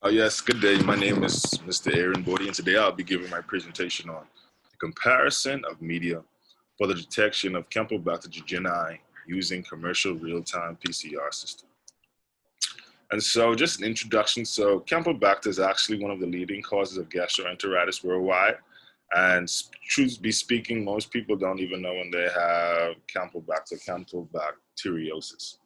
Yes, good day. My name is Mr. Aaron Bodie, and today I'll be giving my presentation on the comparison of media for the detection of Campylobacter jejuni using commercial real-time PCR system. And so just an introduction. So Campylobacter is actually one of the leading causes of gastroenteritis worldwide. And truth be speaking, most people don't even know when they have Campylobacter, campylobacteriosis.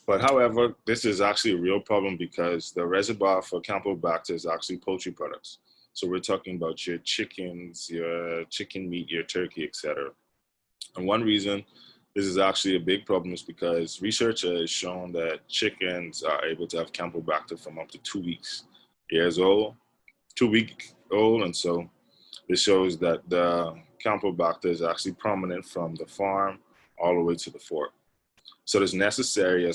But however, this is actually a real problem because the reservoir for Campylobacter is actually poultry products. So we're talking about your chickens, your chicken meat, your turkey, etc. And one reason this is actually a big problem is because research has shown that chickens are able to have Campylobacter from up to 2 weeks old, 2 week old. And so this shows that the Campylobacter is actually prominent from the farm all the way to the fork. So it's necessary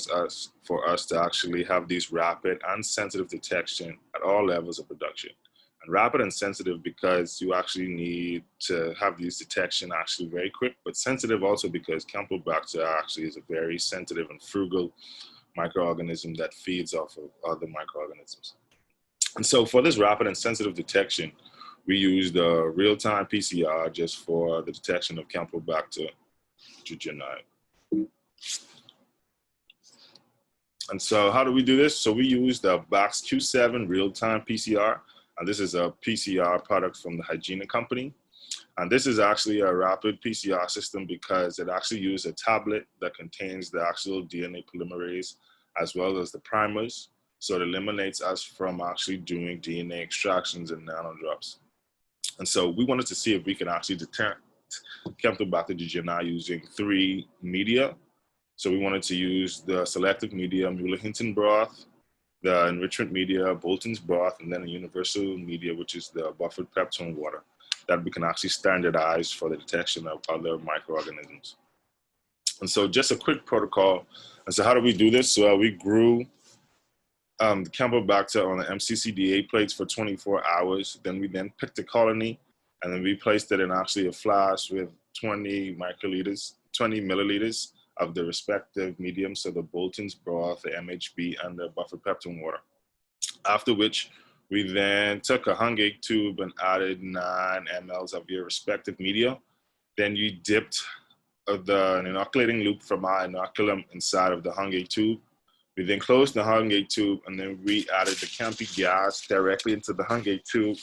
for us to actually have these rapid and sensitive detection at all levels of production. And rapid and sensitive because you actually need to have these detection actually very quick, but sensitive also because Campylobacter actually is a very sensitive and frugal microorganism that feeds off of other microorganisms. And so for this rapid and sensitive detection, we use the real-time PCR just for the detection of Campylobacter jejuni. And so how do we do this? So we use the Box Q7 real-time PCR. And this is a PCR product from the Hygienic company. And this is actually a rapid PCR system because it actually uses a tablet that contains the actual DNA polymerase as well as the primers. So it eliminates us from actually doing DNA extractions and nanodrops. And so we wanted to see if we can actually detect Campylobacter jejuni using 3 media. So we wanted to use the selective media, Mueller-Hinton broth, the enrichment media, Bolton's broth, and then a universal media, which is the buffered peptone water, that we can actually standardize for the detection of other microorganisms. And so just a quick protocol. And so how do we do this? So we grew the Campylobacter on the MCCDA plates for 24 hours. Then we picked a colony, and then we placed it in actually a flask with 20 milliliters of the respective medium, so the Bolton's broth, the MHB, and the buffered peptone water. After which, we then took a Hungate tube and added 9 mLs of your respective media. Then you dipped the inoculating loop from our inoculum inside of the Hungate tube. We then closed the Hungate tube, and then we added the Campy gas directly into the Hungate tube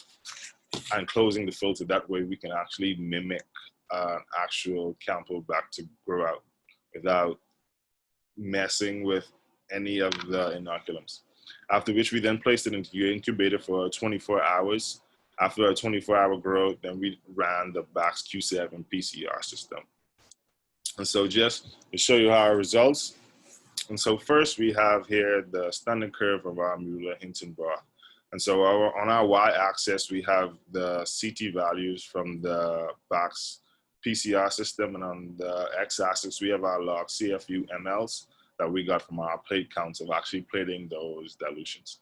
and closing the filter. That way we can actually mimic actual Campylobacter grow out without messing with any of the inoculums. After which we then placed it into your incubator for 24 hours. After a 24-hour growth, then we ran the Box Q7 PCR system. And so just to show you our results. And so first we have here the standard curve of our Mueller-Hinton broth. And so on our y-axis, we have the CT values from the Box PCR system, and on the x-axis we have our log CFU mLs that we got from our plate counts of actually plating those dilutions.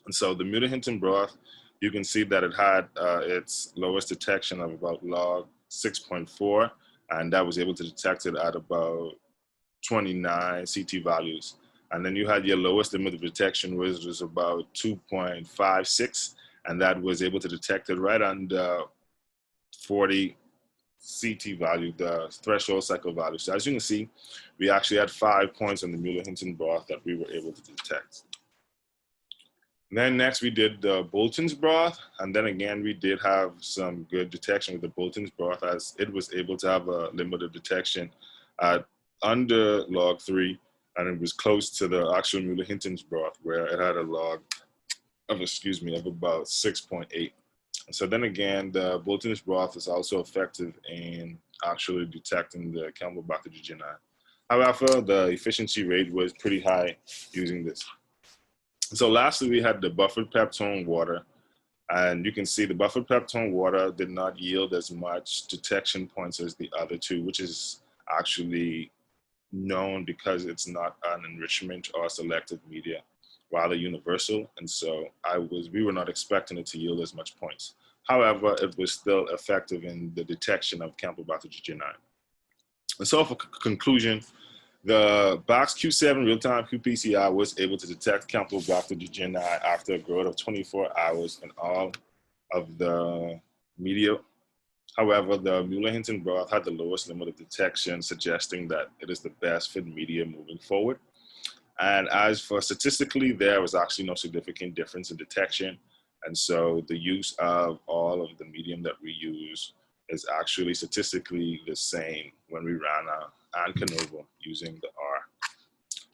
And so the Mueller-Hinton broth, you can see that it had its lowest detection of about log 6.4, and that was able to detect it at about 29 CT values. And then you had your lowest limit of detection, which was about 2.56, and that was able to detect it right under 40 CT value, the threshold cycle value. So as you can see, we actually had 5 points on the Mueller-Hinton broth that we were able to detect. And then next we did the Bolton's broth, and then again we did have some good detection with the Bolton's broth, as it was able to have a limit of detection at under log 3, and it was close to the actual Mueller-Hinton's broth, where it had a log of about 6.8. So then again, the Bolton's broth is also effective in actually detecting the Campylobacter jejuni. However, the efficiency rate was pretty high using this. So lastly, we had the buffered peptone water. And you can see the buffered peptone water did not yield as much detection points as the other two, which is actually known because it's not an enrichment or selective media, rather universal. And so we were not expecting it to yield as much points. However, it was still effective in the detection of Campylobacter jejuni. And so for conclusion, The Box Q7 real-time qPCR was able to detect Campylobacter jejuni after a growth of 24 hours in all of the media. However, the Mueller-Hinton broth had the lowest limit of detection, suggesting that it is the best fit media moving forward. And as for statistically, there was actually no significant difference in detection. And so the use of all of the medium that we use is actually statistically the same when we ran a ANCANOVA using the